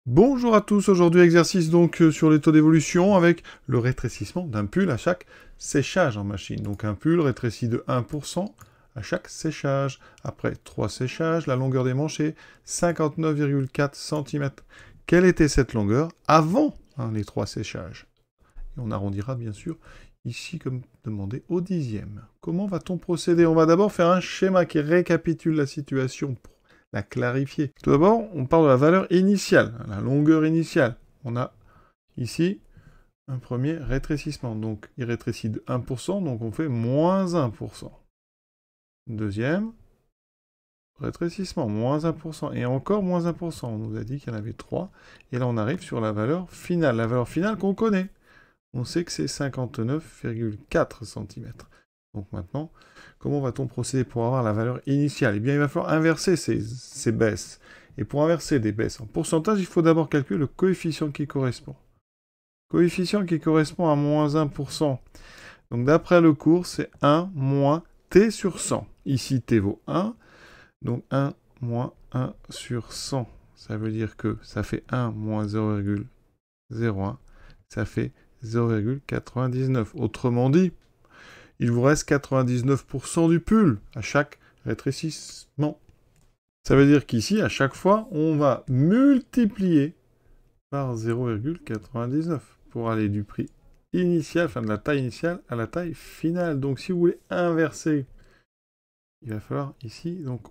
Bonjour à tous, aujourd'hui exercice donc sur les taux d'évolution avec le rétrécissement d'un pull à chaque séchage en machine. Donc un pull rétrécit de 1% à chaque séchage. Après 3 séchages, la longueur des manches est 59,4 cm. Quelle était cette longueur avant les 3 séchages? Et on arrondira bien sûr ici comme demandé au dixième. Comment va-t-on procéder? On va d'abord faire un schéma qui récapitule la situation pour la clarifier. Tout d'abord, on parle de la valeur initiale, la longueur initiale. On a ici un premier rétrécissement. Donc, il rétrécit de 1%, donc on fait moins 1%. Deuxième rétrécissement, moins 1%. Et encore moins 1%. On nous a dit qu'il y en avait 3. Et là, on arrive sur la valeur finale. La valeur finale qu'on connaît. On sait que c'est 59,4 cm. Donc maintenant, comment va-t-on procéder pour avoir la valeur initiale? Eh bien, il va falloir inverser ces baisses. Et pour inverser des baisses en pourcentage, il faut d'abord calculer le coefficient qui correspond. Coefficient qui correspond à moins 1%. Donc d'après le cours, c'est 1 moins t sur 100. Ici, t vaut 1. Donc 1 moins 1 sur 100. Ça veut dire que ça fait 1 moins 0,01. Ça fait 0,99. Autrement dit, il vous reste 99% du pull à chaque rétrécissement. Ça veut dire qu'ici, à chaque fois, on va multiplier par 0,99 pour aller du prix initial, enfin de la taille initiale, à la taille finale. Donc si vous voulez inverser, il va falloir ici, donc,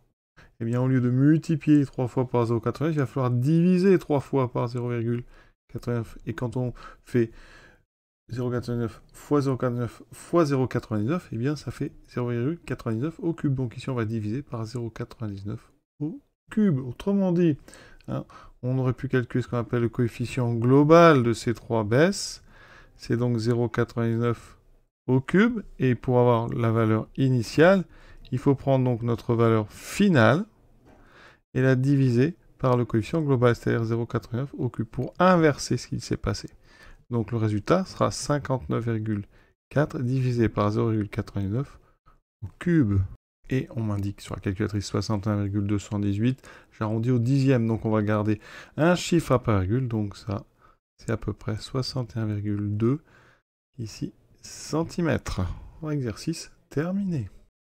eh bien, au lieu de multiplier 3 fois par 0,89, il va falloir diviser 3 fois par 0,89. Et quand on fait 0,89 fois 0,89 fois 0,99, eh bien ça fait 0,99 au cube. Donc ici on va diviser par 0,99 au cube. Autrement dit, on aurait pu calculer ce qu'on appelle le coefficient global de ces trois baisses. C'est donc 0,99 au cube. Et pour avoir la valeur initiale, il faut prendre donc notre valeur finale et la diviser par le coefficient global, c'est-à-dire 0,89 au cube, pour inverser ce qui s'est passé. Donc le résultat sera 59,4 divisé par 0,89 au cube. Et on m'indique sur la calculatrice 61,218. J'arrondis au dixième, donc on va garder un chiffre après virgule. Donc ça, c'est à peu près 61,2 ici centimètres. Exercice terminé.